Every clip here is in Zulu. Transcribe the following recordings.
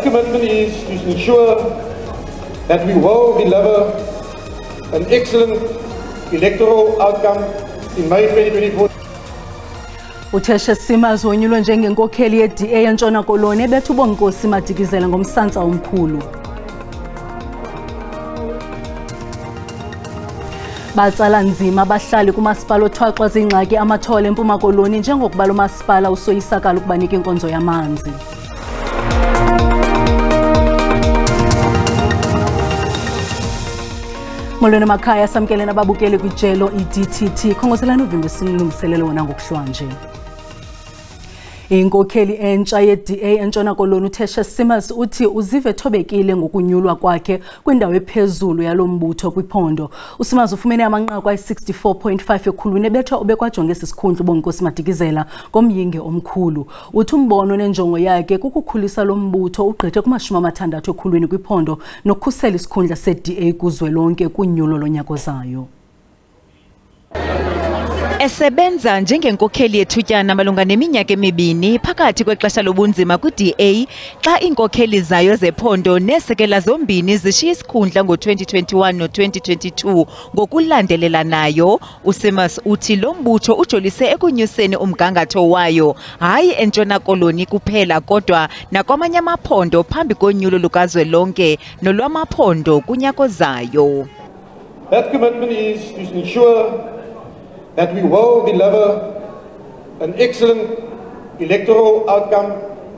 commitment is to ensure that we will deliver an excellent electoral outcome in May 2024. Utheshe Simas wonyulwe njengenkokheli ye-DA eNtshona Koloni ebetha uBonginkosi Madikizela ngomsantsa omkhulu. Batsala nzima abahlali kumasipala othwaxwa zingxaki amathole eMpuma Koloni njengokuba lo masipala usoyisakala ukubanika inkonzo yamanzi. Molweni makhaya samkele nababukeli kwijelo iDTT khongozelana uvimbo sinilungiselelo wona ngokuhlwanje. Inkokheli entsha ye-DA eNtshona Koloni uTheshe Simas uthi uzive thobekile ngokunyulwa kwakhe kwindawo ephezulu yalombutho kwiphondo. uSimas ufumene amanqaku ayi-64.5 ekhulwini ebethwa obekwajonge esisikhundla uBonginkosi Madikizela ngomyinge omkhulu. Uthi umbono nenjongo yakhe kukukhulisa lo mbutho ugqithe kuma-60 ekhulwini kwiphondo nokukhusela isikhundla se-DA kuzwelonke kunyulo lonyaka ozayo. Esebenza njengenkokheli yethutyana malunga neminyaka emibini phakathi kwexesha lobunzima ku-DA xa iinkokheli zayo zephondo nesekela zombini zishiya isikhundla ngo-2021 no-2022 ngokulandelelanayo, uSimas uthi lo mbutho ujolise ekunyuseni umgangatho wayo hayi eNtshona Koloni kuphela kodwa nakwamanye amaphondo phambi konyulo lukazwelonke nolwamaphondo kunyaka ozayo. That commitment is to ensure that we will deliver an excellent electoral outcome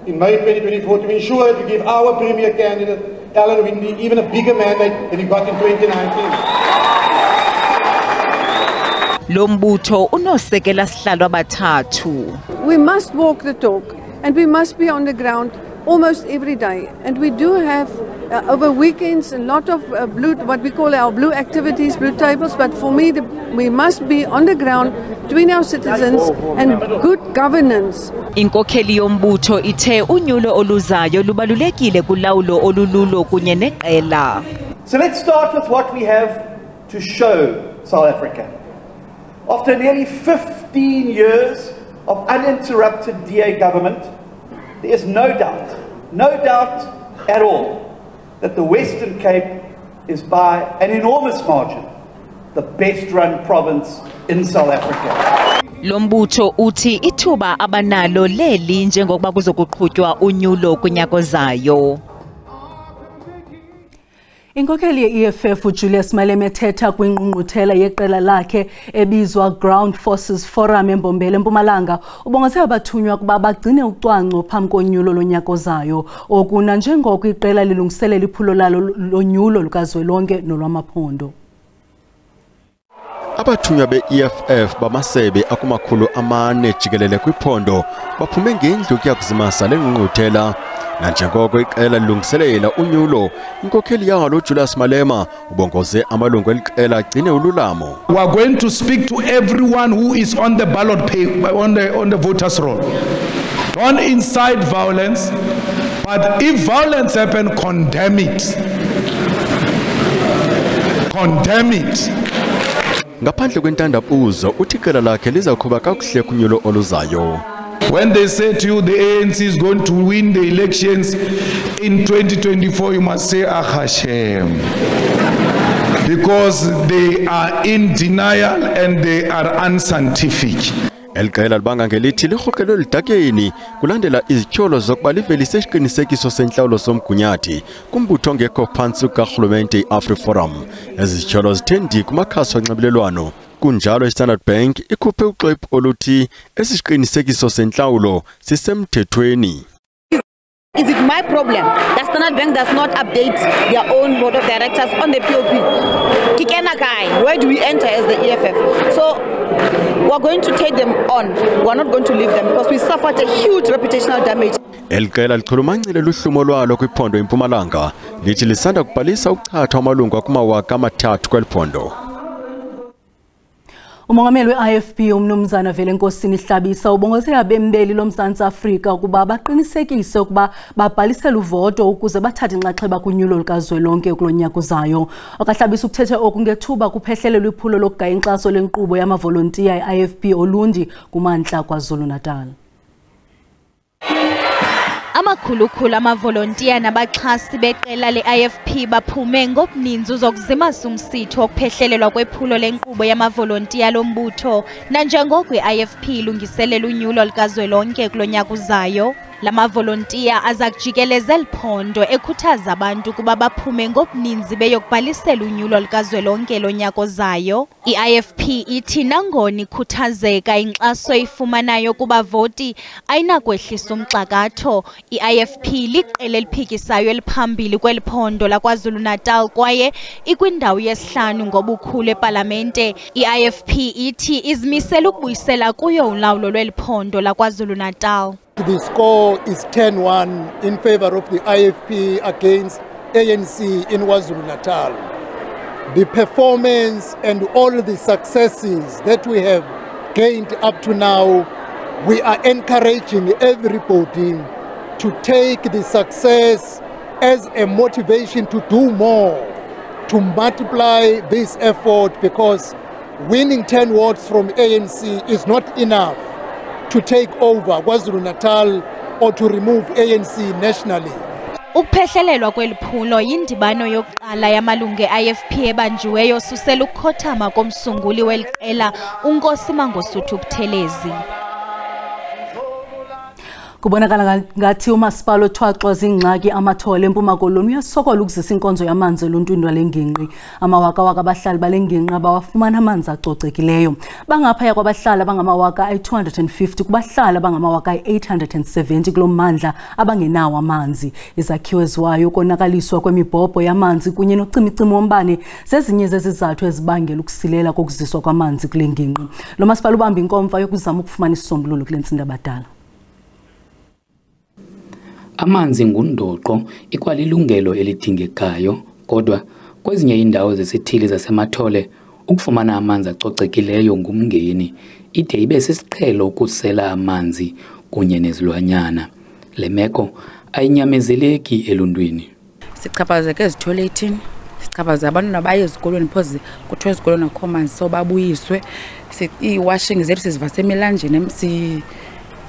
in May 2024 to ensure that we give our Premier candidate, Alan Windey, even a bigger mandate than he got in 2019. Lo mbutho unosekela sihlalo abathathu. We must walk the talk and we must be on the ground almost every day, and we do have over weekends a lot of what we call our blue activities, blue tables, but for me we must be on the ground between our citizens and good governance. Inkokheli yombutho ithe unyulo oluzayo lubalulekile kulawulo olululo kunye neqela. So let's start with what we have to show South Africa. After nearly 15 years of uninterrupted DA government, there is no doubt at all that the Western Cape is by an enormous margin the best run province in South Africa. Lombutho uthi ithuba abanalo leli njengokuba kuzokuqhutywa unyulo kunyaka ozayo. Inkokheli ye-EFF uJulius Malema ethetha kwingqungquthela yeqela lakhe ebizwa Ground Forces Forum eMbombela eMpumalanga ubongeze abathunywa ukuba bagcine ucwangco phambi konyulo lonyaka ozayo okuna njengoko iqela lilungiselela iphulo lalo lonyulo lukazwelonke nolwamaphondo. Abathunywa be-EFF bamasebe akumakhulu amane jikelele kwiphondo baphume ngendlu yakuzimasa lengqungquthela nanjengoko iqela lilungiselela unyulo inkokheli yalo uJulius Malema ubongoze amalungu eliqela agcine ululamo. We are going to speak to everyone who is on the ballot paper, on the voters roll. Don't incite violence, but if violence happens, condemn it. Condemn it. Ngaphandle kwentandabuzo uthi iqela lakhe lizakuba kakuhle kunyulo oluzayo. When they say to you the ANC is going to win the elections in 2024, you must say Hashem, because they are in denial and they are unscientific. Elqela libanga ngelithi lirhokelo lidakeni kulandela izityholo zokuba livelise isiqinisekiso senhlawulo somgunyathi kumbutho ongekho phantsi karhulumente i-AfriForum. Ezi zityholo zithe kumakhasi onxibelelwano. Kunjalo iStandard Bank ikhuphe uxwebhu oluthi esiqinisekiso senhlawulo sisemthethweni. Is it my problem that Standard Bank does not update their own board of directors on the POP? Kikena guy, where do we enter as the EFF? So we're going to take them on. We're not going to leave them because we suffered a huge reputational damage. Elqela lichulumancile luhlumo lwalo kwiphondo eMpumalanga lithi lisanda kubhalisa ukuchatha amalungu akumawaka amathathu kweliphondo. Umongameli we-IFP umnumzana Velenkosini Hlabisa ubongoze abembeli loMzantsi Afrika ukuba baqinisekise ukuba babhalisela uvoto ukuze bathathe inxaxheba kunyulo lukazwelonke kulonyaka ozayo. Okahlabisa ukuthethe okungethuba kuphehlelelwa iphulo lokugaya inkxaso lenkqubo yamavolontiya e-IFP olundi kumantla KwaZulu-Natal. Amakhulukhulu amavolontiya nabaxhasi beqela le-IFP baphume ngobuninzi zokuzimasa umsitho wokuphehlelelwa kwephulo lenkqubo yamavolontiya lombutho nanjengoko i-IFP ilungiselela unyulo likazwelonke kulo nyaka uzayo. La mavolontiya aza kujikeleza eli phondo ekhuthaza abantu kuba baphume ngobuninzi beyokubhalisela unyulo likazwelonke lo nyaka ozayo. I-IFP ithi nangona ikhuthazeka inkxaso eyifumanayo kubavoti ayinakwehlisa umxakatho. I-IFP liqela eliphikisayo eliphambili kweli phondo laKwaZulu-Natal kwaye ikwindawo yesihlanu ngobukhulu epalamente. I-IFP ithi izimisela ukubuyisela kuyo ulawulo lweli phondo laKwaZulu-Natal. The score is 10-1 in favor of the IFP against ANC in KwaZulu-Natal. The performance and all the successes that we have gained up to now, we are encouraging everybody to take the success as a motivation to do more, to multiply this effort, because winning 10 wards from ANC is not enough to take over KwaZulu-Natal or to remove ANC nationally. Ukuphehlelelwa kweli phulo yindibano yokuqala yamalungu e-IFP ebanjiweyo susela ukukhothama komsunguli weli qela uNkosi Mangosuthu Buthelezi. Kubonakala ngathi umasipala othwaxwa zingxaki amathole eMpuma Koloni uyasokola ukuzisa inkonzo yamanzi eluntwini lwalengingqi. Amawaka abahlali balengingqi abawafumana amanzi acocekileyo. Bangaphaya kwabahlali abangamawaka ayi-250 kubahlali abangamawaka ayi-870 kulo mmandla abangenawo amanzi. Izakhiwo eziwayo ukonakaliswa kwemibhobho yamanzi kunye nocimicimi wombane zezinye zezizathu ezibangela ukusilela kokuziswa kwamanzi kule ngingqi. Lo masipala ubamba inkomfa yokuzama ukufumana isisombululo kule ntsindaba dala. Amanzi ngundoqo ikwalilungelo elidingekayo, kodwa kwezinye indawo zesithili zasemathole ukufumana amanzi acocekileyo ngumngeni ide ibe sisiqhelo ukusela amanzi kunye nezilwanyana. Le meko ayinyamezeleki eluntwini. Sichaphazeke ezitholetini, sichaphaza abantwana baye ezikolweni phozi kuthiwa ezikolweni akho manzi so babuyiswe. I-washing zethu sizivasa emilanjeni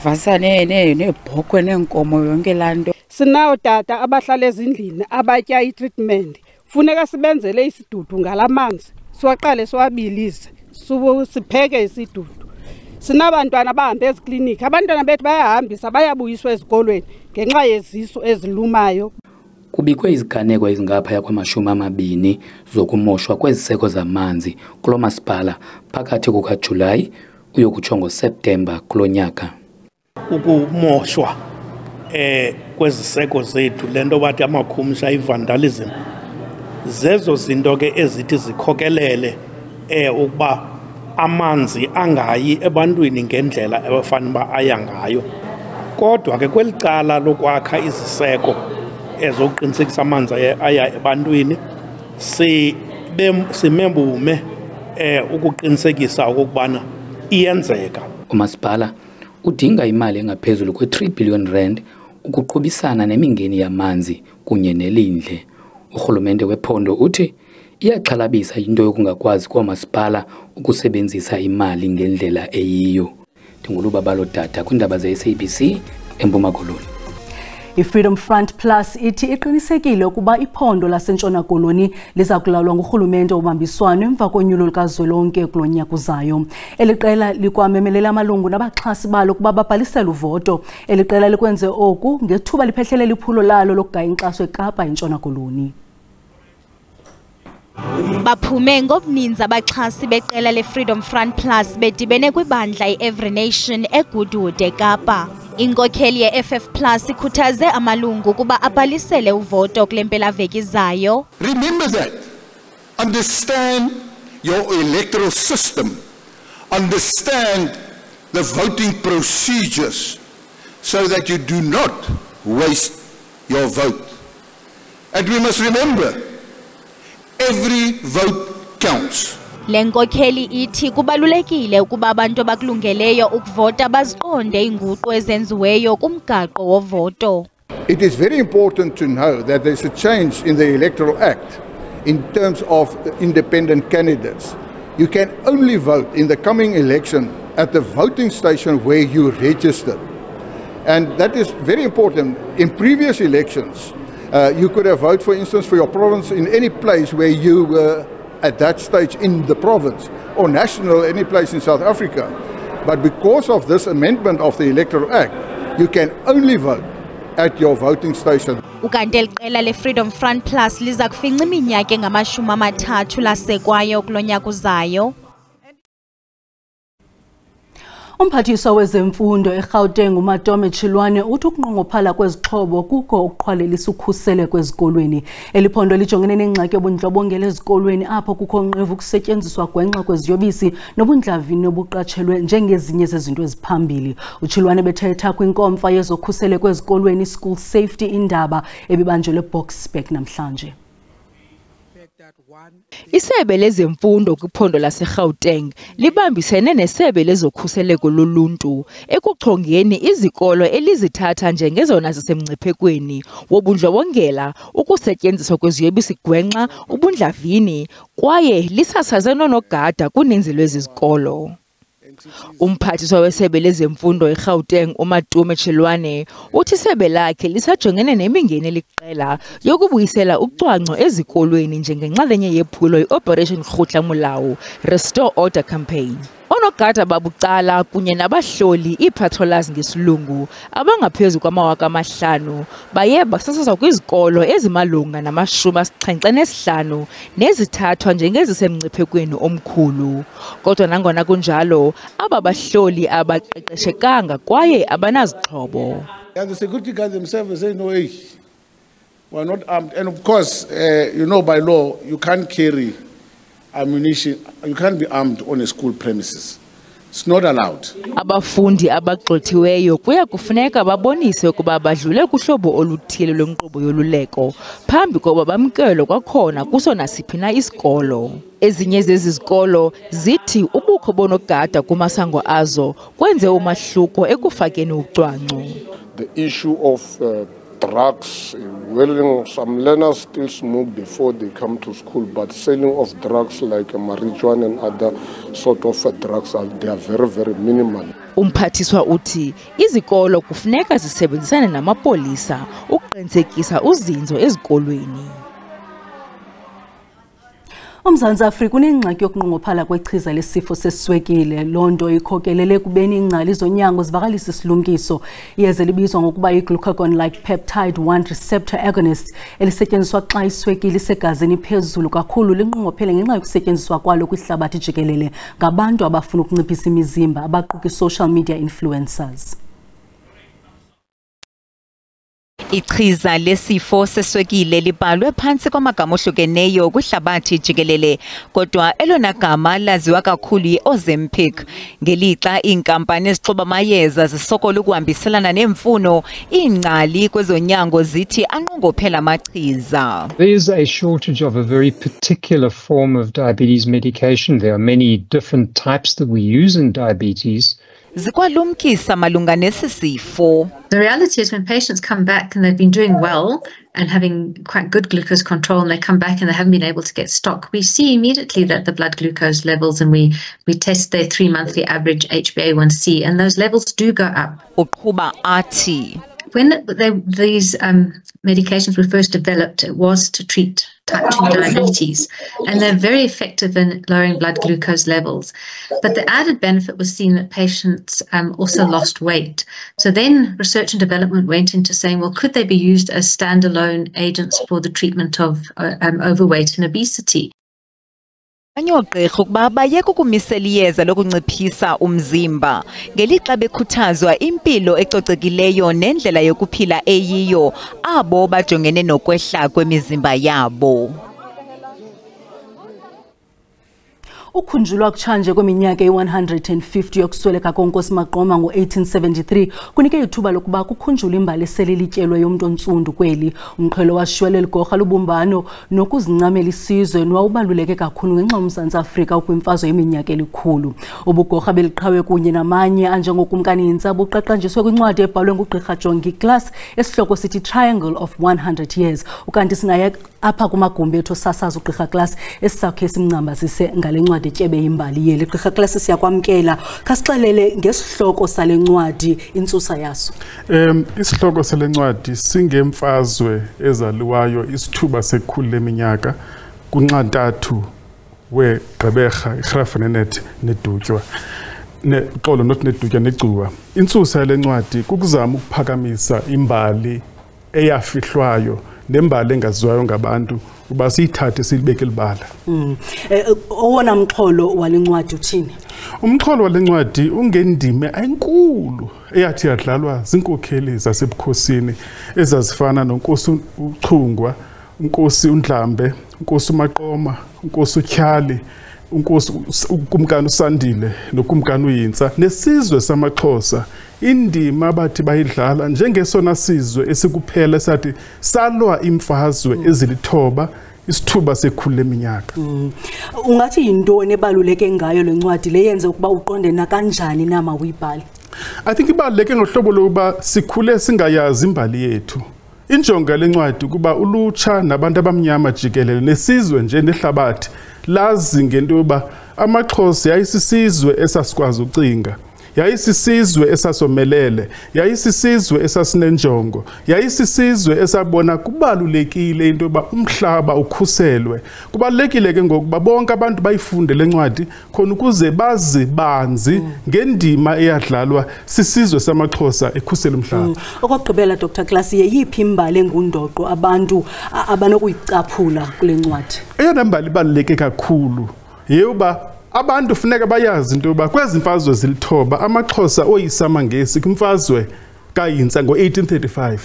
vasa neebhokhwe neenkomo yonke laa nto. Sinawo tata abahlala ezindlini abatya itreatment. Funeka sibenzele isidudu ngalamanzi. Siwaqale siwabilise. Sipheke isidudu. Sinabantwana abahambe ezikliniki. Abantwana bethu bayahambisa bayabuyiswa ezikolweni ngenxa yezisu ezilumayo. Kubikwe iziganeko ezingaphaya kwama-20 zokumoshwa kweziseko zamanzi kulo masipala phakathi kukaJulayi uyokutsho ngoSeptemba kulo nyaka. Ukumoshwa kweziseko zethu lento bathi amakhumsha i-vandalism zezo zinto ke ezithi zikhokelele ukuba amanzi angayi ebantwini ngendlela ebafanele uba aya ngayo. Kodwa ke kweli cala lokwakha iziseko ezokuqinisekisa amanzi aya ebantwini simembume ukuqinisekisa ukubana iyenzeka. Umasipala udinga imali engaphezulu kwe-3 billion rand ukuqhubisana nemingeni yamanzi kunye nelindle. Urhulumente wephondo uthi iyaxhalabisa into yokungakwazi koomasipala ukusebenzisa imali ngendlela eyiyo. Ndingulubabalo Dada kwiindaba ze-SABC eMpuma Koloni. I-Freedom Front Plus ithi iqinisekile ukuba iphondo laseNtshona Koloni liza kulawulwa ngurhulumente obambiswano emva konyulo lukazwelonke kulo nyaka uzayo. Eli qela likwamemelela amalungu nabaxhasi balo ukuba babhalisele uvoto. Eli qela likwenze oku ngethuba liphehlelela iphulo lalo lokugaya inkxaso eKapa eNtshona Koloni. Baphume ngobuninzi abaxhasi beqela le-Freedom Front Plus bedibene kwibandla i-Every Nation eGoodwood eKapa. Inkokheli ye-FF Plus ikhuthaze amalungu kuba abhalisele uvoto kule mpelaveki izayo. Remember that. Understand your electoral system. Understand the voting procedures so that you do not waste your vote. And we must remember, every vote counts. Le nkokheli ithi kubalulekile ukuba abantu abakulungeleyo ukuvota baziqonde inguqu ezenziweyo kumgaqo wovoto. It is very important to know that there's a change in the Electoral Act in terms of independent candidates. You can only vote in the coming election at the voting station where you registered. And that is very important. In previous elections, you could have voted, for instance, for your province in any place where you were at that stage in the province, or national, any place in South Africa. But because of this amendment of the Electoral Act, you can only vote at your voting station. Ukanti eliqela le-Freedom Front Plus liza kufinca iminyaka engama-30 lasekwayo kulo nyaka uzayo. Umphathiswa wezemfundo eGauteng uMatome Chilwane uthi ukunqongophala kwezixhobo kukho ukuqhwalelisa ukhuseleko ezikolweni. Eliphondo lijongene nengxaki yobundlobongela ezikolweni apho kukho nqevu ukusetyenziswa gwenxa kweziyobisi nobundlavini obuqatshelwe njengezinye zezinto eziphambili. uChilwane bethetha kwinkomfa yezokhuseleko ezikolweni School Safety Iindaba ebibanjelwe Boksburg namhlanje. Isebe lezemfundo kwiphondo laseGauteng libambisene nesebe lezokhuseleko loluntu ekuchongeni izikolo elizithatha njengezona zisemngciphekweni wobundlobongela, ukusetyenziswa kweziyobisi gwenxa, ubundlavini kwaye lisasaze nonogada kuninzi lwezizikolo. Umphathiswa wesebe lezemfundo eGauteng uMatome Chilwane uthi isebe lakhe lisajongene nemingeni eliqela yokubuyisela ucwangco ezikolweni njengenxalenye yephulo i-Operation Rhutla Molawu Restore Order Campaign. Onogada babucala kunye nabahloli ii-patrollers ngesilungu abangaphezu kwama-5,000 baye basasazwa kwizikolo ezimalunga nama-75 nezithathwa njengezisemngciphekweni omkhulu. Kodwa nangona kunjalo, aba bahloli abaqeqeshekanga kwaye abanazixhobo. And the security guards themselves say, no, hey, we're not armed. And of course, by law, you can't carry ammunition, you can't be armed on a school premises. It's not allowed. Abafundi abagxothiweyo kuya kufuneka babonise ukuba badlule kuhlobo oluthile lwenkqubo yoluleko phambi kokuba bamkelwe kwakhona kuso nasiphi na isikolo. Ezinye zezizikolo zithi ubukho bonogada kumasango azo kwenze umahluko ekufakeni ucwangco. The issue of drugs, some learners still smoke before they come to school, but selling of drugs like marijuana and other sort of drugs, they are very, very minimal. Umphathiswa uthi izikolo kufuneka zisebenzisane namapolisa ukuqinisekisa uzinzo ezikolweni. uMzantsi Afrika unengxaki yokunqongophala kwechiza lesifo seswekile. Loo nto ikhokelele kubeni ingcali zonyango zivakalisa isilumkiso iyeza libizwa ngokuba i-glucagon-like peptide 1 receptor agonist elisetyenziswa xa iswekile isegazini phezulu kakhulu linqongophele ngenxa yokusetyenziswa kwalo kwihlabathi jikelele ngabantu abafuna ukunciphisa imizimba abaquka i-social media influencers. Ichiza lesifo seswekile libhalwe phantsi kwamagama ohlukeneyo kwihlabathi jikelele, kodwa elona gama laziwa kakhulu yi-Ozempic. Ngelixa iinkampani ezixuba amayeza zisokola ukuhambiselana neemfuno, iingcali kwezonyango zithi anqongophela amachiza. There is a shortage of a very particular form of diabetes medication. There are many different types that we use in diabetes. Zikwalumkisa malunga nesi sifo. The reality is when patients come back and they've been doing well and having quite good glucose control and they come back and they haven't been able to get stock, we see immediately that the blood glucose levels, and we test their 3-monthly average HbA1c, and those levels do go up. Uqhuba athi when these medications were first developed, it was to treat type 2 diabetes, and they're very effective in lowering blood glucose levels. But the added benefit was seen that patients also lost weight. So then research and development went into saying, well, could they be used as standalone agents for the treatment of overweight and obesity? Anyogqirha ukuba bayeka ukumisela iyeza lokunciphisa umzimba ngelixa bekhuthazwa impilo ecocekileyo nendlela yokuphila eyiyo abo bajongene nokwehla kwemizimba yabo. Ukhunjulwa kutshanje kweminyaka e-150 yokusweleka konkosi Maqoma ngo-1873 kunike ithuba lokuba kukhunjulwe imbali eselilityelwe yomntu ontsundu kweli. Umqhelo washiywa ligorha lubumbano nokuzincamela isizwe nowawubaluleke kakhulu ngenxa uMzantsi Afrika ukwimfazwe yeminyaka elikhulu. Ubugorha beliqhawe kunye namanye anjengokumkani Intsaba uqaqanjiswe kwincwadi ebhalwe nguGqirha Jongi Class esihloko sithi Triangle of 100 Years. Ukanti sinaye apha kumagumbi ethu sasaza uGqirha Class esisakhe simncambazise ngale ncwadi umonde tyebe imbali yeli. Gqirha Klasi siyakwamkela. Khasixelele ngesihloko sale ncwadi intsusa yaso. Isihloko sale ncwadi singemfazwe ezaliwayo isithuba sekhulu leminyaka kunxantathu weGqeberha iGraafrenet neDutywa. Xolo not neDutywa neGcuwa. Intsusa yale ncwadi kukuzama ukuphakamisa imbali eyafihlwayo nembali engaziwayo ngabantu uba siyithathe silibeke libala. Owona mxholo wale ncwadi uthini? Umxholo wale ncwadi ungendime enkulu eyathi yadlalwa zinkokheli zasebukhosini ezazifana noNkosi uChungwa, uNkosi uNdlambe, uNkosi uMaqoma, uNkosi uThyali, uNkosi uKumkani uSandile noKumkani uYintsa nesizwe samaXhosa. Indima abathi bayidlala njengesona sizwe esikuphela sathi salwa imfazwe ezilithoba isithuba sekhulu leminyaka. Ungathi yintoni ebaluleke ngayo le ncwadi le yenze ukuba uqonde na kanjani nama uyibhali? I think ibaluleke ngohlobo lokuba sikhule singayazi imbali yethu. Injongo yale ncwadi kuba ulutsha nabantu abamnyama jikelele nesizwe nje nehlabathi lazi ngento yoba amaXhosa yayisisizwe esasikwazi ucinga. Yayisisizwe esasomelele, yayisisizwe esasinenjongo, yayisisizwe esabona kubalulekile into yoba umhlaba ukhuselwe. Kubalulekile ke ngokuba bonke abantu bayifunde le ncwadi khona ukuze bazi banzi ngendima eyadlalwa sisizwe samaXhosa ekhusela umhlaba. Okugqibela Dr. Klasi, yeyiphi imbali engundoqo abantu abanokuyicaphula kule ncwadi? Eyona mbali ibaluleke kakhulu yeyoba abantu funeka bayazi into yoba kwezi mfazwe zilithoba amaXhosa oyisamangesi kwimfazwe kaYintsa ngo-1835,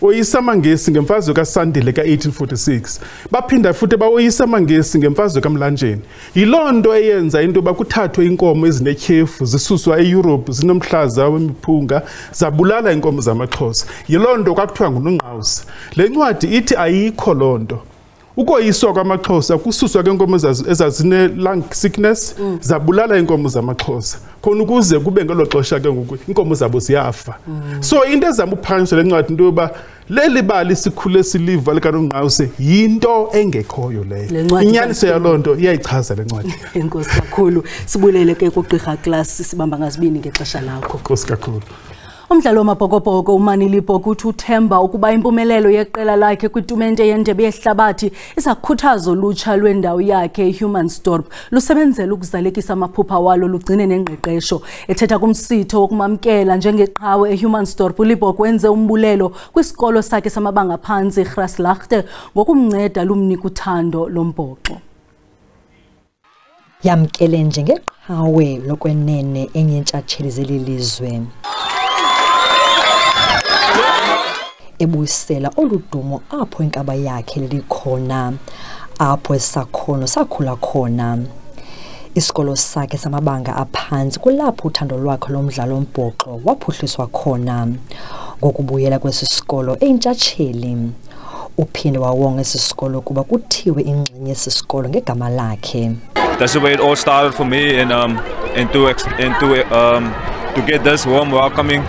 oyisamangesi ngemfazwe kaSandile ka-1846, baphinda futhi baoyisamangesi ngemfazwe kaMlanjeni. Yiloo nto eyenza into yoba kuthathwe inkomo ezinetyhefu zisuswa eYurophu zinomhlaza wemiphunga zabulala inkomo zamaXhosa. Yiloo nto kwakuthiwa nguNongqawuse. Le ncwadi ithi ayikho loo nto. Ukoyiswa kwamaXhosa kususwa kwenkomo ezazine-lung sickness zabulala inkomo zamaXhosa khona ukuze kube ngelo xesha ke ngoku inkomo zabo ziyafa. So into ezama ukuphakanyiswa le ncwadi into yoba leli bali sikhule siliva likaNongqawuse yinto engekhoyo leyo. Inyaniso yaloo nto iyayichaza le ncwadi. Enkosi kakhulu. Sibulele ke kuGqirha Klasi, sibamba ngazibini ngexesha lakho. Enkosi kakhulu. Umdlalo wamabhokobhoko uManilipo kuthi uthemba ukuba impumelelo yeqela lakhe kwitumente yendebe yehlabathi izakhuthaza ulutsha lwendawo yakhe eHumansdorp lusebenzela ukuzalekisa amaphupha walo lugcine nengqeqesho. Ethetha kumsitho wokumamkela njengeqhawe eHumansdorp, uLipo wenze umbulelo kwisikolo sakhe samabanga phantsi iGraslachte ngokumnceda lumnika uthando lombhoxo. Yamkele njengeqhawe lokwenene enyentshatsheli zelilizwe. Ebuyisela oludumo apho inkaba yakhe lilikhona, apho esakhono sakhula khona. Isikolo sakhe samabanga aphantsi kulapho uthando lwakhe lomdlalo wombhoxo waphuhliswa khona. Ngokubuyela kwesi sikolo eyintshatsheli, uphinde wawonga esi sikolo kuba kuthiwe ingxenye yesi sikolo ngegama lakhe. That's the way it all started for me, and to get this warm welcoming,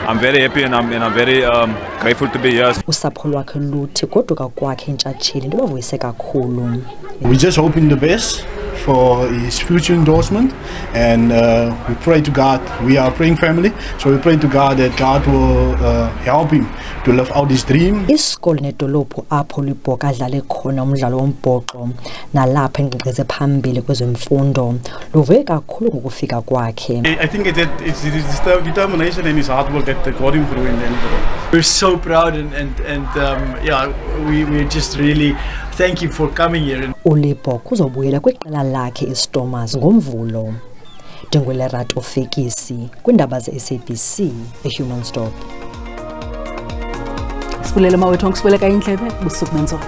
I'm very happy and I'm very grateful to be here. Usapho lwakhe luthi goduka kwakhe intshatsheli ndibavuyise kakhulu. We just hoping the best for his future endorsement, and we pray to God. We are a praying family, so we pray to God that God will help him to live out his dream. Isikolo nedolophu apho uLibhoka adlale khona umdlalo wombhoxo nalapha engqeqeze phambili kwezemfundo luvuye kakhulu ngokufika kwakhe. I think it's his determination and his hard work that got him through, and we're so proud and yeah, we just really thank you for coming here. uLibhoka uzobuyela kwiqela lakhe iStormers ngomvulo. Ndwendwela Rato Fekisi kwiindaba ze-SABC eHumansdorp. Sibulele mawethu ngisibuleka indlebe busuku benzo.